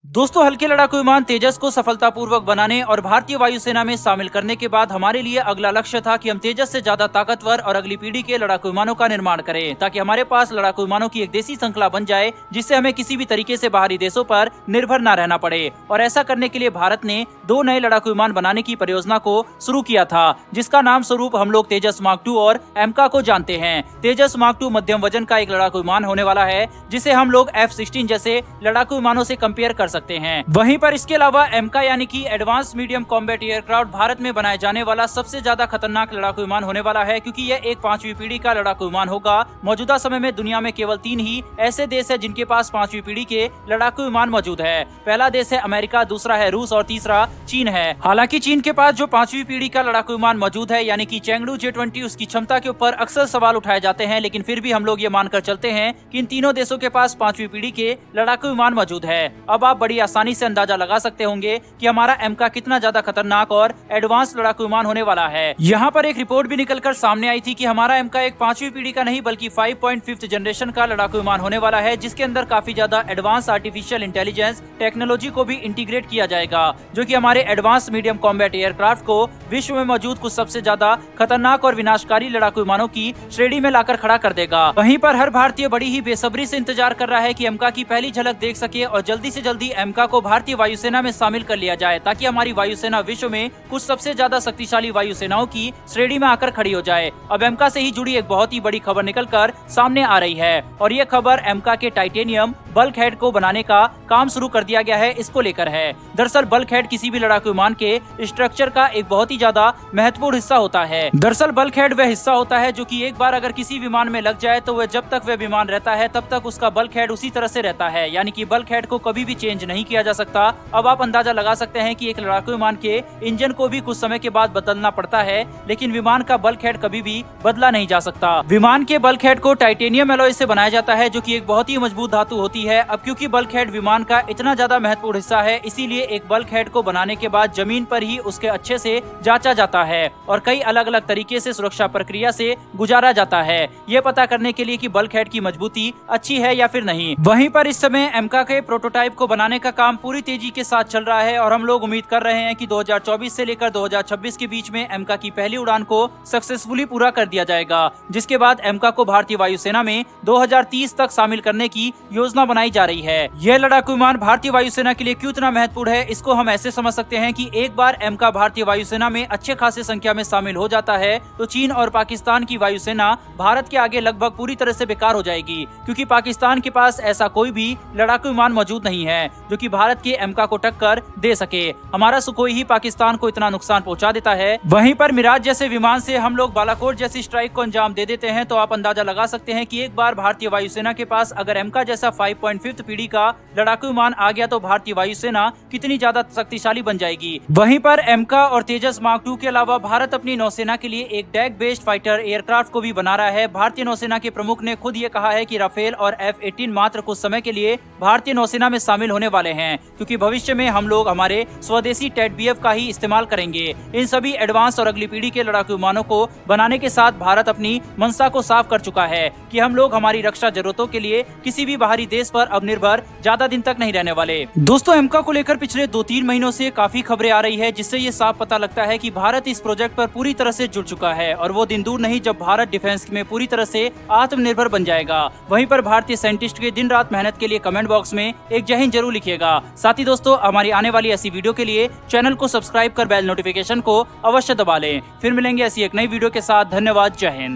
दोस्तों, हल्के लड़ाकू विमान तेजस को सफलतापूर्वक बनाने और भारतीय वायुसेना में शामिल करने के बाद हमारे लिए अगला लक्ष्य था कि हम तेजस से ज्यादा ताकतवर और अगली पीढ़ी के लड़ाकू विमानों का निर्माण करें, ताकि हमारे पास लड़ाकू विमानों की एक देसी श्रृंखला बन जाए, जिससे हमें किसी भी तरीके से बाहरी देशों पर निर्भर न रहना पड़े। और ऐसा करने के लिए भारत ने 2 नए लड़ाकू विमान बनाने की परियोजना को शुरू किया था, जिसका नाम स्वरूप हम लोग तेजस मार्क 2 और एमका को जानते हैं। तेजस मार्क 2 मध्यम वजन का एक लड़ाकू विमान होने वाला है, जिसे हम लोग F-16 जैसे लड़ाकू विमानों से कंपेयर कर सकते हैं। वहीं पर इसके अलावा एमका यानी कि advance medium combat aircraft Bharat में बनाए जाने वाला सबसे ज्यादा खतरनाक लड़ाकू विमान होने वाला है, क्योंकि यह एक 5वीं पीढ़ी का लड़ाकू विमान होगा। मौजूदा समय में दुनिया में केवल 3 ही ऐसे देश है जिनके पास 5वीं पीढ़ी के लड़ाकू विमान मौजूद है। पहला देश है अमेरिका, दूसरा है रूस और तीसरा चीन है। हालांकि चीन के पास जो 5वीं पीढ़ी का लड़ाकू विमान मौजूद है यानी कि चेंगडू J-20, उसकी क्षमता के ऊपर अक्सर सवाल उठाए जाते हैं, लेकिन फिर भी हम लोग ये मानकर चलते हैं कि इन तीनों देशों के पास 5वीं पीढ़ी के लड़ाकू विमान मौजूद है। अब आप बड़ी आसानी से अंदाजा लगा सकते होंगे कि हमारा एमका कितना ज्यादा खतरनाक और एडवांस लड़ाकू विमान होने वाला है। यहाँ पर एक रिपोर्ट भी निकलकर सामने आई थी कि हमारा एमका एक 5वीं पीढ़ी का नहीं बल्कि 5.5th जनरेशन का लड़ाकू विमान होने वाला है, जिसके अंदर काफी ज्यादा एडवांस आर्टिफिशियल इंटेलिजेंस टेक्नोलॉजी को भी इंटीग्रेट किया जाएगा, जो कि हमारे एडवांस मीडियम कॉम्बैट एयरक्राफ्ट को विश्व में मौजूद कुछ सबसे ज्यादा खतरनाक और विनाशकारी लड़ाकू विमानों की श्रेणी में लाकर खड़ा कर देगा। वहीं पर हर भारतीय बड़ी ही बेसब्री से इंतजार कर रहा है कि एमका की पहली झलक देख सके और जल्दी से जल्दी एमका को भारतीय वायुसेना में शामिल कर लिया जाए, ताकि हमारी वायुसेना विश्व में कुछ सबसे ज्यादा शक्तिशाली वायुसेनाओं की श्रेणी में आकर खड़ी हो जाए। अब एमका से ही जुड़ी एक बहुत ही बड़ी खबर निकलकर सामने आ रही है, और ये खबर एमका के टाइटेनियम बल्क हेड को बनाने का काम शुरू कर दिया गया है, इसको लेकर है। दरअसल बल्क हेड किसी भी लड़ाकू विमान के स्ट्रक्चर का एक बहुत ही ज्यादा महत्वपूर्ण हिस्सा होता है। दरअसल बल्क हेड वह हिस्सा होता है जो कि एक बार अगर किसी विमान में लग जाए तो वह जब तक वह विमान रहता है तब तक उसका बल्क हेड उसी तरह से रहता है, यानी कि बल्क हेड को कभी भी चेंज नहीं किया जा सकता। अब आप अंदाजा लगा सकते हैं कि एक लड़ाकू विमान के इंजन को भी कुछ समय के बाद बदलना पड़ता है, लेकिन विमान का बल्क हेड कभी भी बदला नहीं जा सकता। विमान के बल्क हेड को टाइटेनियम एलॉय से बनाया जाता है, जो कि एक बहुत ही मजबूत धातु होती है। अब क्योंकि बल्क हेड विमान का इतना ज्यादा महत्वपूर्ण हिस्सा है, इसीलिए एक बल्क हेड को बनाने के बाद जमीन पर ही उसके अच्छे से जांचा जाता है और कई अलग अलग तरीके से सुरक्षा प्रक्रिया से गुजारा जाता है, ये पता करने के लिए कि बल्क हेड की मजबूती अच्छी है या फिर नहीं। वहीं पर इस समय एमका के प्रोटोटाइप को बनाने का काम पूरी तेजी के साथ चल रहा है और हम लोग उम्मीद कर रहे हैं कि 2024 से लेकर 2026 के बीच में एमका की पहली उड़ान को सक्सेसफुली पूरा कर दिया जाएगा, जिसके बाद एमका को भारतीय वायुसेना में 2030 तक शामिल करने की योजना बनाई जा रही है। यह लड़ाकू विमान भारतीय वायुसेना के लिए क्यों इतना महत्वपूर्ण है, इसको हम ऐसे समझ सकते हैं कि एक बार एमका भारतीय वायुसेना में अच्छे खासी संख्या में शामिल हो जाता है तो चीन और पाकिस्तान की वायुसेना भारत के आगे लगभग पूरी तरह से बेकार हो जाएगी, क्योंकि पाकिस्तान के पास ऐसा कोई भी लड़ाकू विमान मौजूद नहीं है जो कि भारत के एमका को टक्कर दे सके। हमारा सुखोई ही पाकिस्तान को इतना नुकसान पहुंचा देता है। वहीं पर मिराज जैसे विमान से हम लोग बालाकोट जैसी स्ट्राइक को अंजाम दे देते हैं, तो आप अंदाजा लगा सकते हैं कि एक बार भारतीय वायुसेना के पास अगर एमका जैसा 5.5th पीढ़ी का लड़ाकू विमान आ गया तो भारतीय वायुसेना कितनी ज्यादा शक्तिशाली बन जाएगी। वहीं पर एमका और तेजस मार्क 2 के अलावा भारत अपनी नौसेना के लिए एक डेक बेस्ड फाइटर एयरक्राफ्ट को भी बना रहा है। भारतीय नौसेना के प्रमुख ने खुद ये कहा है कि राफेल और F-18 मात्र कुछ समय के लिए भारतीय नौसेना में शामिल होने वाले हैं, क्योंकि भविष्य में हम लोग हमारे स्वदेशी TED-BF का ही इस्तेमाल करेंगे। इन सभी एडवांस और अगली पीढ़ी के लड़ाकू विमानों को बनाने के साथ भारत अपनी मंशा को साफ कर चुका है कि हम लोग हमारी रक्षा जरूरतों के लिए किसी भी बाहरी देश पर अब निर्भर ज्यादा दिन तक नहीं रहने वाले। दोस्तों, एमका को लेकर पिछले 2-3 महीनों से काफी खबरें आ रही है, जिससे ये साफ पता लगता है कि भारत इस प्रोजेक्ट पर पूरी तरह से जुड़ चुका है और वो दिन दूर नहीं जब भारत डिफेंस में पूरी तरह से आत्मनिर्भर बन जाएगा। वहीं पर भारतीय साइंटिस्ट के दिन रात मेहनत के लिए कमेंट बॉक्स में एक जय हिंद जरूर लिखिएगा। साथ ही दोस्तों, हमारी आने वाली ऐसी वीडियो के लिए चैनल को सब्सक्राइब कर बेल नोटिफिकेशन को अवश्य दबा लें। फिर मिलेंगे ऐसी एक नई वीडियो के साथ। धन्यवाद। जय हिंद।